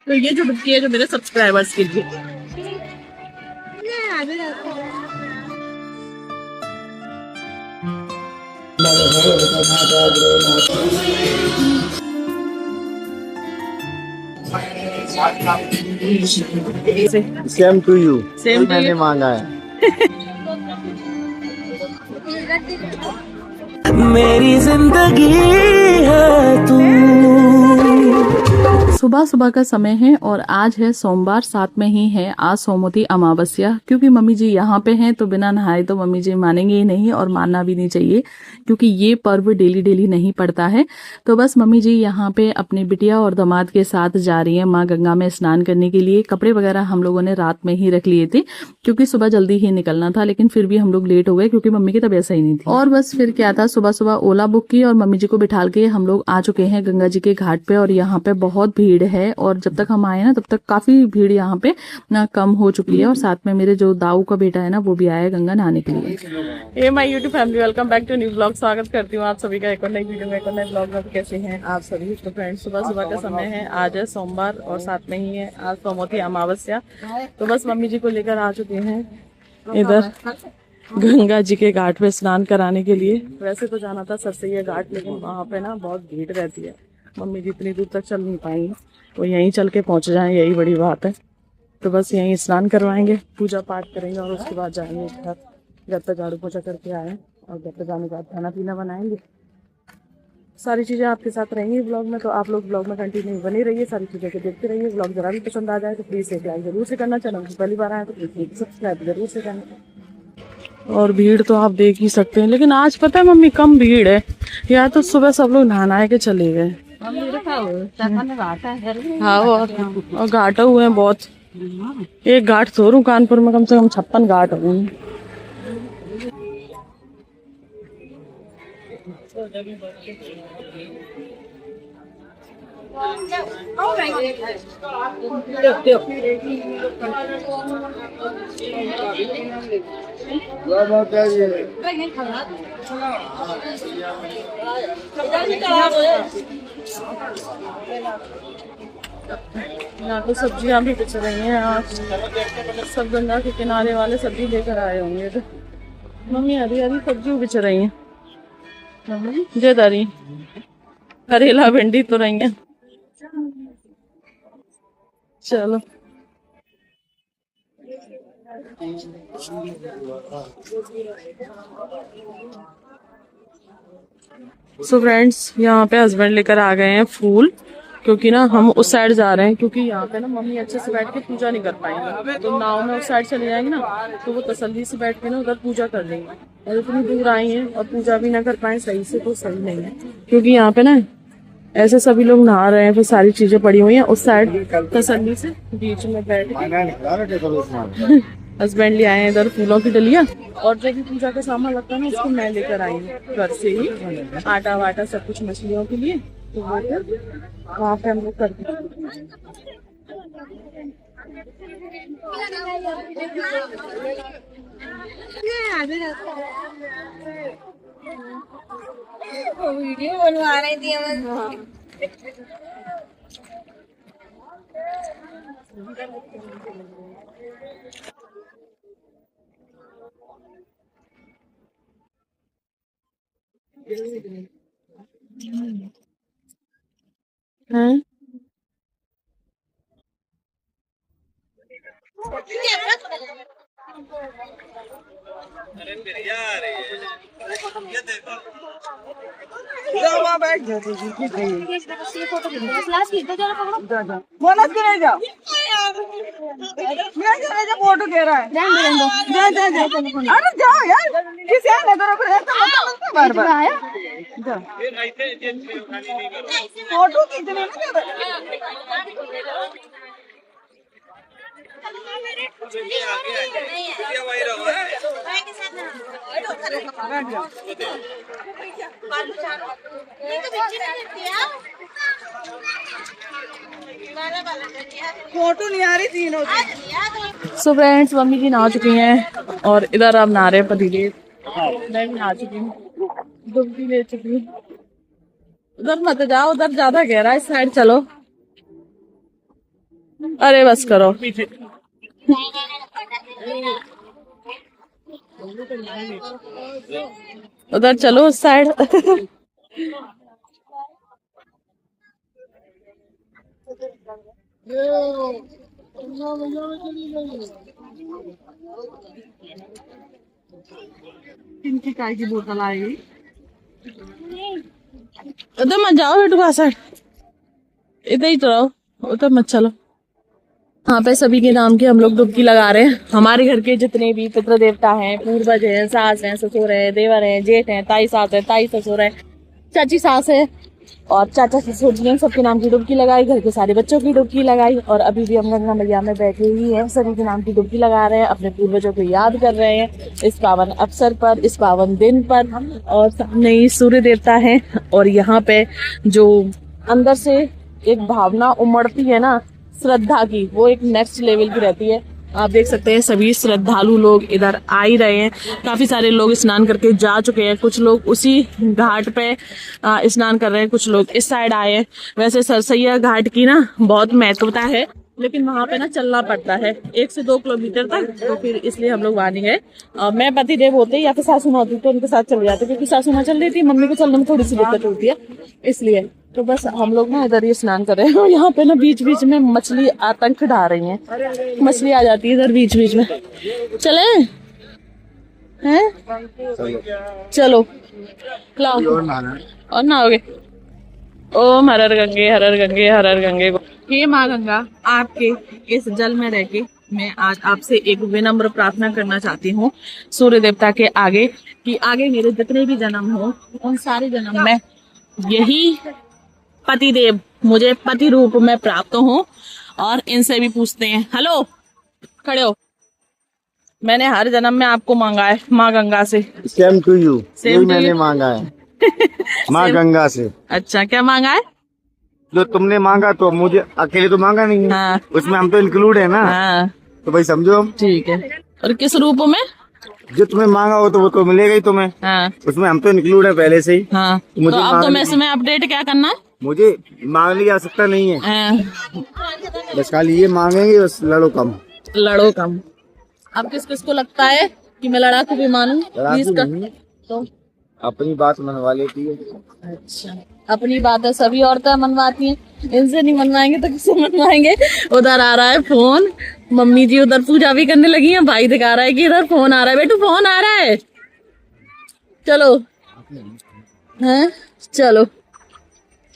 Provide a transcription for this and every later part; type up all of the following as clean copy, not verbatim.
तो ये जो डुबकी है जो मेरे सब्सक्राइबर्स के लिए। Same to you. Same to मैंने यू। मांगा है। मेरी जिंदगी है तू। सुबह सुबह का समय है और आज है सोमवार, साथ में ही है आज सोमवती अमावस्या। क्योंकि मम्मी जी यहाँ पे हैं तो बिना नहाए तो मम्मी जी मानेंगे ही नहीं और मानना भी नहीं चाहिए, क्योंकि ये पर्व डेली डेली नहीं पड़ता है। तो बस मम्मी जी यहाँ पे अपनी बिटिया और दामाद के साथ जा रही हैं माँ गंगा में स्नान करने के लिए। कपड़े वगैरह हम लोगों ने रात में ही रख लिए थे क्योंकि सुबह जल्दी ही निकलना था, लेकिन फिर भी हम लोग लेट हो गए क्योंकि मम्मी की तबीयत सही नहीं थी। और बस फिर क्या था, सुबह सुबह ओला बुक की और मम्मी जी को बिठाल के हम लोग आ चुके हैं गंगा जी के घाट पे। और यहाँ पे बहुत भीड़ है और जब तक हम आए ना तब तक काफी भीड़ यहाँ पे ना कम हो चुकी है। और साथ में मेरे जो दाऊ का बेटा है ना वो भी आया है गंगा नहाने के लिए। ये my YouTube family, welcome back to new blog. स्वागत करती हूँ आप सभी का एक और नई वीडियो में, एक और नए ब्लॉग में। कैसे हैं आप सभी? तो फ्रेंड्स, सुबह सुबह का समय है, आज है सोमवार और साथ में ही है आज सोमवती अमावस्या। तो बस मम्मी जी को लेकर आ चुके हैं इधर गंगा जी के घाट पे स्नान कराने के लिए। वैसे तो जाना था सरसैया घाट, लेकिन वहाँ पे ना बहुत भीड़ रहती है, मम्मी जी इतनी दूर तक चल नहीं पाएंगी, वो यहीं चल के पहुँच जाएं, यही बड़ी बात है। तो बस यहीं स्नान करवाएंगे, पूजा पाठ करेंगे और उसके बाद जाएंगे घर। घर पर झाड़ू पोछा करके आए और घर पर जाने के बाद खाना पीना बनाएंगे। सारी चीज़ें आपके साथ रहेंगी ब्लॉग में, तो आप लोग ब्लॉग में कंटिन्यू बने रहिए, सारी चीज़ों को देखते रहिए। ब्लॉग जरा भी पसंद आ जाए तो प्लीज़ एक लाइक जरूर से करना, चैनल की पहली बार आए तो प्लीज़ सब्सक्राइब जरूर से करना। और भीड़ तो आप देख ही सकते हैं, लेकिन आज पता है मम्मी कम भीड़ है। या तो सुबह सब लोग नहा के चले गए। हाँ, और घाट हुए हैं बहुत। एक घाट छोड़ू, कानपुर में कम से कम 56 घाट हुए हैं। यहाँ तो सब्जियां भी बिच रही हैं आज। सब गंगा के किनारे वाले सब्जी लेकर आए होंगे। तो मम्मी हरी हरी सब्जी बिच रही हैं, जेदारी करेला भिंडी तो रही है। चलो सो फ्रेंड्स, यहाँ पे हस्बैंड लेकर आ गए हैं फूल, क्योंकि ना हम उस साइड जा रहे हैं, क्योंकि यहाँ पे ना मम्मी अच्छे से बैठ के पूजा नहीं कर पाएंगे। तो नाव में उस साइड चले जाएंगे ना तो वो तसल्ली से बैठ के ना उधर पूजा कर लेंगे। और इतनी दूर आई हैं और पूजा भी ना कर पाए सही से तो सही नहीं है, क्योंकि यहाँ पे ना ऐसे सभी लोग नहा रहे हैं, फिर सारी चीजें पड़ी हुई हैं उस साइड, तसल्ली से बीच में बैठ के। हस्बैंड ले आए हैं इधर फूलों की डलिया, और जो भी पूजा का सामान लगता है ना उसको मैं लेकर आई हूँ घर से ही, आटा वाटा सब कुछ मछलियों के लिए। तो वो वहाँ पे हम लोग करते हैं। वीडियो बनवा रही थी हैं? फोटो दे रहा है। अरे जाओ यार, किसी बार बार फोटो खींचने फोटो नहीं आ रही तीनों। सो फ्रेंड्स, मम्मी जी नहा चुकी हैं और इधर अब नहा रहे पतिदेव। मैं भी नहा चुकी हूँ, डुबकी ले चुकी हूँ। उधर मत जाओ, उधर ज्यादा गहरा है, इस साइड चलो। अरे बस करो। उधर चलो उस साइड। इनकी चाय की बोतल आएगी। उधर मत जाओ बेटू का साइड, इधर ही तो रहो, उधर मत चलो। यहाँ पे सभी के नाम की हम लोग डुबकी लगा रहे हैं। हमारे घर के जितने भी पितृ देवता हैं, पूर्वज हैं, सास हैं, ससुर हैं, देवर हैं, जेठ हैं, ताई सास है, ताई ससुर है, चाची सास है और चाचा ससुर जी हैं, सबके नाम की डुबकी लगाई। घर के सारे बच्चों की डुबकी लगाई और अभी भी हम गंगा मैया में बैठे ही हैं, सभी के नाम की डुबकी लगा रहे हैं, अपने पूर्वजों को याद कर रहे हैं इस पावन अवसर पर, इस पावन दिन पर। और सामने ही सूर्य देवता है और यहाँ पे जो अंदर से एक भावना उमड़ती है ना श्रद्धा की, वो एक नेक्स्ट लेवल की रहती है। आप देख सकते हैं सभी श्रद्धालु लोग इधर आ ही रहे हैं। काफी सारे लोग स्नान करके जा चुके हैं, कुछ लोग उसी घाट पे स्नान कर रहे हैं, कुछ लोग इस साइड आए हैं। वैसे सरसैया घाट की ना बहुत महत्वता है, लेकिन वहां पे ना चलना पड़ता है 1 से 2 किलोमीटर तक, तो फिर इसलिए हम लोग वहां नहीं गए। मैं पतिदेव होते या फिर सासू माँ होती तो उनके साथ चले जाते, क्योंकि सासू माँ चल रही थी, मम्मी को चलने में थोड़ी सी दिक्कत होती है, इसलिए तो बस हम लोग ना इधर ही स्नान कर रहे हैं। और यहाँ पे ना बीच बीच में मछली आतंक ढा रही हैं, मछली आ जाती है इधर बीच बीच में। चले हैं, चलो लाओ और नहाओगे। ओम हरर गंगे हरर गंगे हरर गंगे। हे माँ गंगा, आपके इस जल में रह के मैं आज आपसे एक विनम्र प्रार्थना करना चाहती हूँ सूर्य देवता के आगे, कि आगे मेरे जितने भी जन्म हो उन सारे जन्म में यही पति देव मुझे पति रूप में प्राप्त हो। और इनसे भी पूछते हैं, हेलो खड़े हो, मैंने हर जन्म में आपको मांगा है माँ गंगा से। Same to you, Same to मैंने you. मांगा है माँ गंगा से। अच्छा, क्या मांगा है? जो तुमने मांगा तो मुझे अकेले तो मांगा नहीं है, हाँ उसमें हम तो इंक्लूड है ना, हाँ तो भाई समझो। ठीक है। और किस रूप में? जो तुम्हें मांगा हो तो वो तो मिलेगा ही तुम्हें, हाँ उसमें हम तो इंक्लूड है पहले से ही। हाँ, मुझे तो अब तुम्हें इसमें अपडेट क्या करना है? मुझे मांगने की आवश्यकता नहीं है, हाँ, बस खाली ये मांगेंगे, बस लड़ो कम। लड़ो कम। अब किस किस को लगता है कि मैं लड़ाकू भी मानूं? प्लीज कर नहीं, तो। अपनी बात मनवा लेती है। अच्छा, अपनी बात है, सभी औरतें मनवाती हैं, इनसे नहीं मनवाएंगे तो किससे मनवाएंगे? उधर आ रहा है फोन, मम्मी जी उधर पूजा भी करने लगी हैं, भाई दिखा रहा है कि इधर फोन आ रहा है। बेटू फोन आ रहा है, चलो हैं, चलो।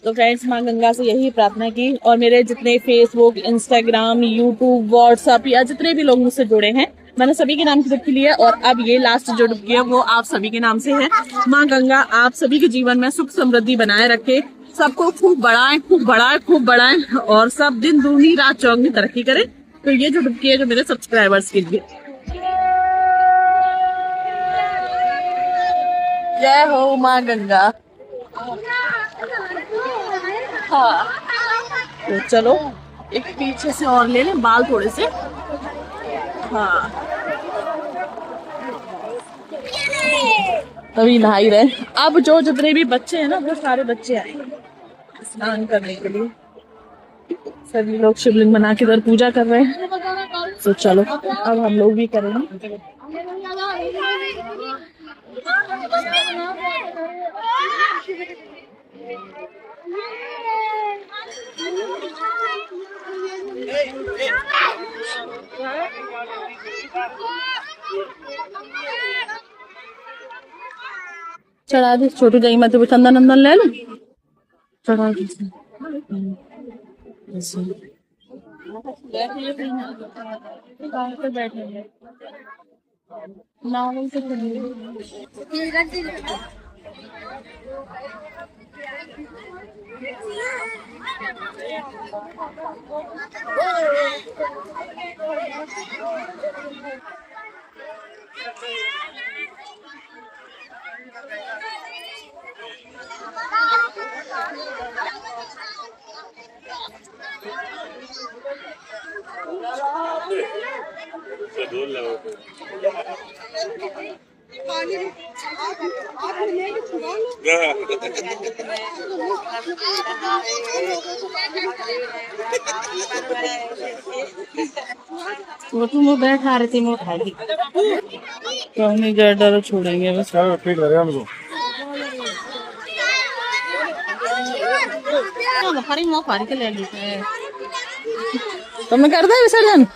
तो फ्रेंड्स, माँ गंगा से यही प्रार्थना की, और मेरे जितने फेसबुक, इंस्टाग्राम, यूट्यूब, व्हाट्सएप या जितने भी लोग मुझसे जुड़े हैं, मैंने सभी के नाम की डुबकी ली है। और अब ये लास्ट जो डुबकी है वो आप सभी के नाम से है। माँ गंगा आप सभी के जीवन में सुख समृद्धि बनाए रखे, सबको खूब बढ़ाए, खूब बढ़ाए, खूब बढ़ाए, और सब दिन दूनी रात चौगनी तरक्की करे। तो ये जो डुबकी है जो मेरे सब्सक्राइबर्स के लिए। जय हो माँ गंगा। हाँ, तो चलो एक पीछे से और ले लें, बाल थोड़े से। हाँ, तभी नहा ही रहे। अब जो जितने भी बच्चे हैं ना, वो सारे बच्चे आएंगे स्नान करने के लिए। सभी लोग शिवलिंग बना के इधर पूजा कर रहे हैं, तो चलो अब हम लोग भी करेंगे। चढ़ा दे छोटू जाई, मैं तो चंदन नंदन ले लूं, चढ़ा दे। बैठेंगे नाव से वो तुम वो बैठा रहे थे, वो उठा दी। तो नहीं डर छोड़ेंगे बस। ठीक लगे हमको। तुमने कर दिया विसर्जन?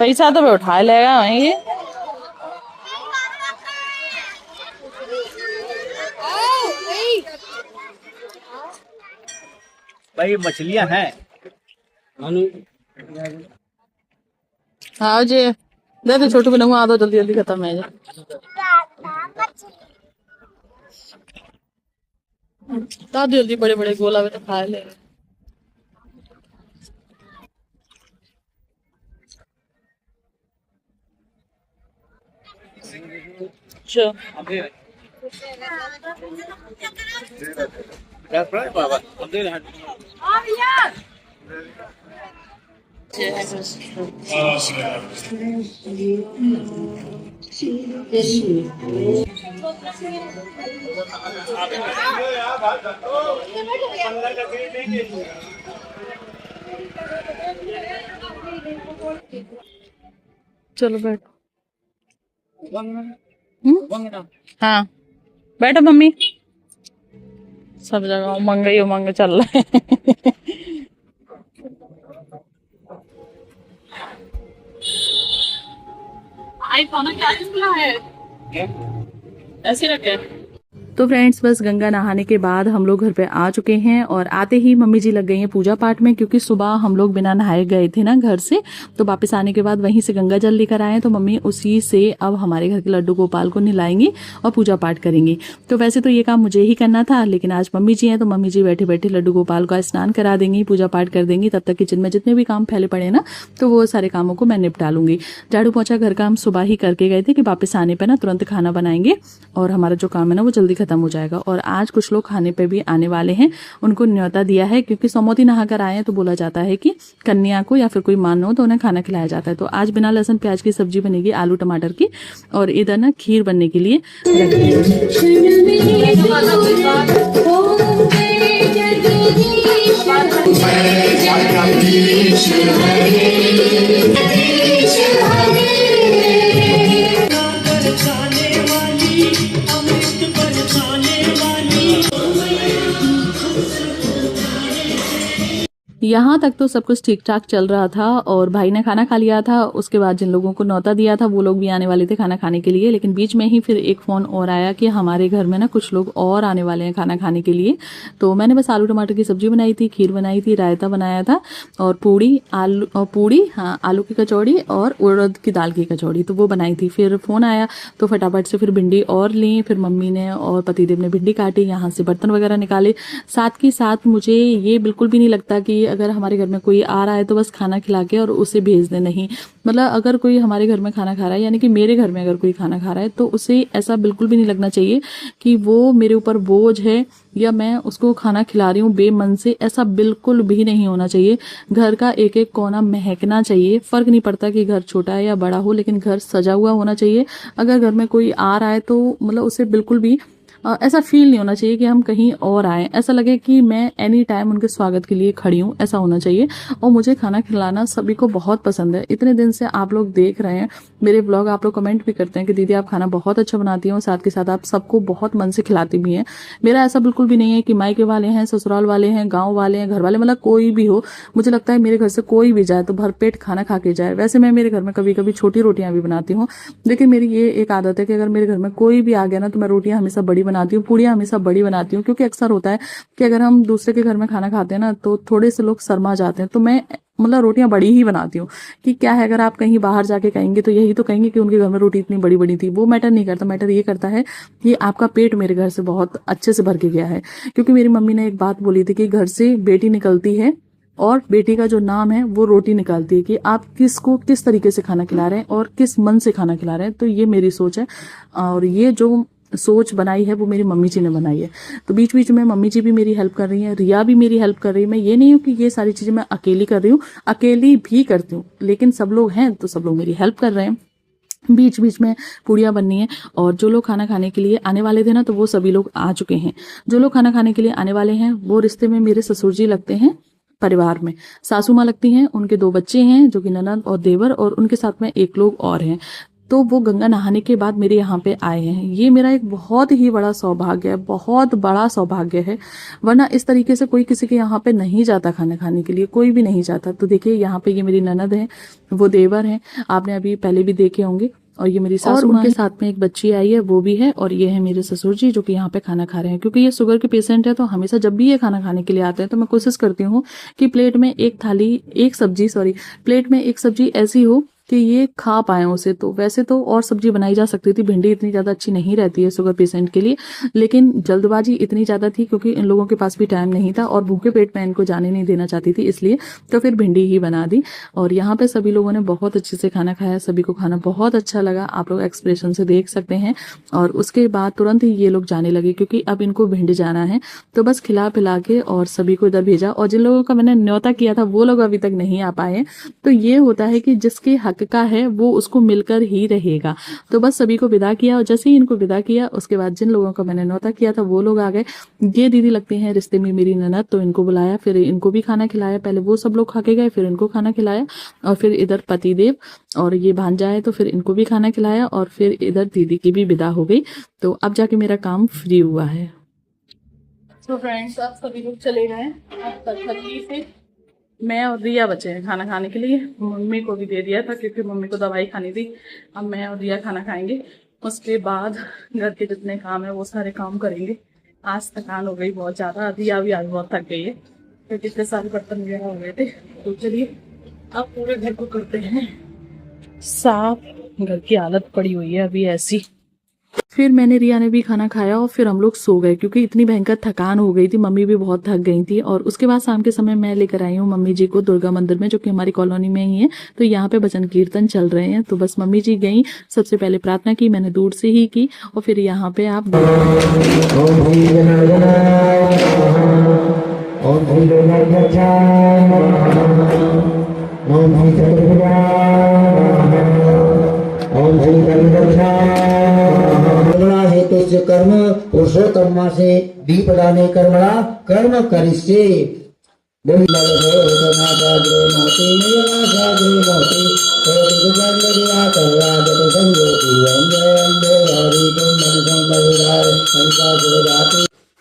पैसा तो उठा लेगा वहीं। भाई मछलियां हैं। हाँ जी, दे तो छोटू बनाऊंगा, आ दो जल्दी जल्दी खत्म है। दादी जल्दी बड़े बड़े गोला में तो खा ले। अच्छा चलो बैठो। हाँ बैठो मम्मी। सब जगह उमंग ही उमंग चल रहा है। आईफोन क्या है ऐसे रखे। तो फ्रेंड्स बस गंगा नहाने के बाद हम लोग घर पे आ चुके हैं और आते ही मम्मी जी लग गई हैं पूजा पाठ में, क्योंकि सुबह हम लोग बिना नहाए गए थे ना घर से, तो वापस आने के बाद वहीं से गंगा जल लेकर आए, तो मम्मी उसी से अब हमारे घर के लड्डू गोपाल को नहलाएंगी और पूजा पाठ करेंगी। तो वैसे तो ये काम मुझे ही करना था, लेकिन आज मम्मी जी हैं तो मम्मी जी बैठे बैठे लड्डू गोपाल का स्नान करा देंगी, पूजा पाठ कर देंगी। तब तक किचन में जितने भी काम फैले पड़े ना, तो वो सारे कामों को मैं निपटा लूंगी। झाड़ू पोछा घर का हम सुबह ही करके गए थे कि वापस आने पर ना तुरंत खाना बनाएंगे और हमारा जो काम है ना वो जल्दी खत्म हो जाएगा। और आज कुछ लोग खाने पे भी आने वाले हैं, उनको न्योता दिया है, क्योंकि सोमवती नहाकर आए हैं तो बोला जाता है कि कन्या को या फिर कोई मान हो तो उन्हें खाना खिलाया जाता है। तो आज बिना लहसुन प्याज की सब्जी बनेगी आलू टमाटर की, और इधर ना खीर बनने के लिए रख यहाँ तक तो सब कुछ ठीक ठाक चल रहा था और भाई ने खाना खा लिया था। उसके बाद जिन लोगों को न्योता दिया था वो लोग भी आने वाले थे खाना खाने के लिए, लेकिन बीच में ही फिर एक फोन और आया कि हमारे घर में ना कुछ लोग और आने वाले हैं खाना खाने के लिए। तो मैंने बस आलू टमाटर की सब्जी बनाई थी, खीर बनाई थी, रायता बनाया था और आलू की कचौड़ी और उड़द की दाल की कचौड़ी, तो वो बनाई थी। फिर फोन आया तो फटाफट से फिर भिंडी और ली, फिर मम्मी ने और पतिदेव ने भिंडी काटी, यहाँ से बर्तन वगैरह निकाले। साथ ही साथ मुझे ये बिल्कुल भी नहीं लगता कि अगर हमारे घर में कोई आ रहा है तो बस खाना खिला के और उसे भेज दे, नहीं। मतलब अगर कोई हमारे घर में खाना खा रहा है, यानी कि मेरे घर में अगर कोई खाना खा रहा है, तो उसे ऐसा बिल्कुल भी नहीं लगना चाहिए कि वो मेरे ऊपर बोझ है या मैं उसको खाना खिला रही हूँ बेमन से। ऐसा बिल्कुल भी नहीं होना चाहिए। घर का एक एक कोना महकना चाहिए। फर्क नहीं पड़ता कि घर छोटा है या बड़ा हो, लेकिन घर सजा हुआ होना चाहिए। अगर घर में कोई आ रहा है तो मतलब उसे बिल्कुल भी ऐसा फील नहीं होना चाहिए कि हम कहीं और आए, ऐसा लगे कि मैं एनी टाइम उनके स्वागत के लिए खड़ी हूँ, ऐसा होना चाहिए। और मुझे खाना खिलाना सभी को बहुत पसंद है। इतने दिन से आप लोग देख रहे हैं मेरे ब्लॉग, आप लोग कमेंट भी करते हैं कि दीदी आप खाना बहुत अच्छा बनाती हैं, साथ के साथ आप सबको बहुत मन से खिलाती भी हैं। मेरा ऐसा बिल्कुल भी नहीं है कि मायके वाले हैं, ससुराल वाले हैं, गाँव वाले हैं, घर वाले, मतलब कोई भी हो, मुझे लगता है मेरे घर से कोई भी जाए तो भरपेट खाना खा के जाए। वैसे मैं मेरे घर में कभी कभी छोटी रोटियां भी बनाती हूँ, लेकिन मेरी ये एक आदत है कि अगर मेरे घर में कोई भी आ गया ना तो मैं रोटियां हमेशा बड़ी बनाती हूँ, पूड़ियाँ हमेशा बड़ी बनाती हूँ। क्योंकि अक्सर होता है कि अगर हम दूसरे के घर में खाना खाते हैं ना तो थोड़े से लोग शर्मा जाते हैं, तो मैं मतलब रोटियां बड़ी ही बनाती हूँ। कि क्या है, अगर आप कहीं बाहर जाके कहेंगे तो यही तो कहेंगे कि उनके घर में रोटी इतनी बड़ी बड़ी थी। वो मैटर नहीं करता, मैटर ये करता है कि आपका पेट मेरे घर से बहुत अच्छे से भर के गया है। क्योंकि मेरी मम्मी ने एक बात बोली थी कि घर से बेटी निकलती है और बेटी का जो नाम है वो रोटी निकालती है, कि आप किसको किस तरीके से खाना खिला रहे हैं और किस मन से खाना खिला रहे हैं। तो ये मेरी सोच है, और ये जो सोच बनाई है वो मेरी मम्मी जी ने बनाई है। तो बीच बीच में मम्मी जी भी मेरी हेल्प कर रही है, रिया भी मेरी हेल्प कर रही है। मैं ये नहीं हूँ कि ये सारी चीजें मैं अकेली कर रही हूँ, अकेली भी करती हूँ, लेकिन सब लोग हैं तो सब लोग मेरी हेल्प कर रहे हैं। बीच बीच में पूड़ियाँ बननी है। और जो लोग खाना खाने के लिए आने वाले थे ना, तो वो सभी लोग आ चुके हैं। जो लोग खाना खाने के लिए आने वाले हैं वो रिश्ते में मेरे ससुर जी लगते हैं, परिवार में सासू माँ लगती हैं, उनके 2 बच्चे हैं जो कि ननद और देवर, और उनके साथ में 1 लोग और हैं। तो वो गंगा नहाने के बाद मेरे यहाँ पे आए हैं। ये मेरा एक बहुत ही बड़ा सौभाग्य है, बहुत बड़ा सौभाग्य है, वरना इस तरीके से कोई किसी के यहाँ पे नहीं जाता खाना खाने के लिए, कोई भी नहीं जाता। तो देखिए यहाँ पे ये मेरी ननद है, वो देवर हैं, आपने अभी पहले भी देखे होंगे, और ये मेरी सासू माँ, उनके साथ में एक बच्ची आई है, वो भी है, और ये है मेरे ससुर जी जो कि यहाँ पे खाना खा रहे हैं। क्योंकि ये शुगर के पेशेंट है, तो हमेशा जब भी ये खाना खाने के लिए आते हैं तो मैं कोशिश करती हूँ कि प्लेट में एक सब्जी ऐसी हो कि ये खा पाए उसे। तो वैसे तो और सब्जी बनाई जा सकती थी, भिंडी इतनी ज़्यादा अच्छी नहीं रहती है शुगर पेशेंट के लिए, लेकिन जल्दबाजी इतनी ज़्यादा थी क्योंकि इन लोगों के पास भी टाइम नहीं था और भूखे पेट में इनको जाने नहीं देना चाहती थी, इसलिए तो फिर भिंडी ही बना दी। और यहाँ पे सभी लोगों ने बहुत अच्छे से खाना खाया, सभी को खाना बहुत अच्छा लगा, आप लोग एक्सप्रेशन से देख सकते हैं। और उसके बाद तुरंत ही ये लोग जाने लगे क्योंकि अब इनको भिंड जाना है। तो बस खिला पिला के और सभी को इधर भेजा। और जिन लोगों का मैंने न्योता किया था वो लोग अभी तक नहीं आ पाए। तो ये होता है कि जिसके हक का है वो उसको मिलकर ही रहेगा। तो बस सभी को विदा किया, और जैसे ही इनको विदा किया उसके बाद जिन लोगों का मैंने न्योता किया था वो लोग आ गए। ये दीदी लगती हैं रिश्ते में मेरी ननद, तो इनको बुलाया, फिर इनको भी खाना खिलाया। पहले वो सब लोग खा के गए, फिर इनको खाना खिलाया, और फिर इधर पतिदेव और ये भांजा है तो फिर इनको भी खाना खिलाया, और फिर इधर दीदी की भी विदा हो गई। तो अब जाके मेरा काम फ्री हुआ है। तो फ्रेंड्स अब सभी लोग चले गए, अब तसल्ली से मैं और रिया बचे हैं खाना खाने के लिए। मम्मी को भी दे दिया था क्योंकि मम्मी को दवाई खानी थी। अब मैं और रिया खाना खाएंगे, उसके बाद घर के जितने काम है वो सारे काम करेंगे। आज थकान हो गई बहुत ज़्यादा, रिया भी आज बहुत थक गई है क्योंकि इतने सारे बर्तन वगैरह हो गए थे। तो चलिए अब पूरे घर को करते हैं साफ। घर की हालत पड़ी हुई है अभी ऐसी। फिर मैंने रिया ने भी खाना खाया और फिर हम लोग सो गए क्योंकि इतनी भयंकर थकान हो गई थी, मम्मी भी बहुत थक गई थी। और उसके बाद शाम के समय मैं लेकर आई हूँ मम्मी जी को दुर्गा मंदिर में, जो कि हमारी कॉलोनी में ही है। तो यहाँ पे भजन कीर्तन चल रहे हैं। तो बस मम्मी जी गई, सबसे पहले प्रार्थना की मैंने दूर से ही की, और फिर यहाँ पे आप कर्म पुरुषोत्तम से दीपदाने कर्मणा कर्म करिष्ये।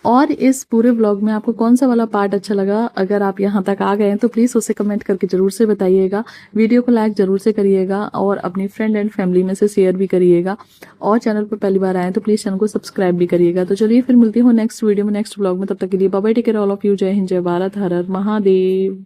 और इस पूरे व्लॉग में आपको कौन सा वाला पार्ट अच्छा लगा, अगर आप यहाँ तक आ गए हैं तो प्लीज़ उसे कमेंट करके जरूर से बताइएगा। वीडियो को लाइक जरूर से करिएगा और अपनी फ्रेंड एंड फैमिली में से शेयर भी करिएगा। और चैनल पर पहली बार आए तो प्लीज़ चैनल को सब्सक्राइब भी करिएगा। तो चलिए फिर मिलती हूँ नेक्स्ट वीडियो में, नेक्स्ट व्लॉग में। तब तक के लिए bye bye, take care all of you. जय हिंद, जय भारत, हर हर महादेव।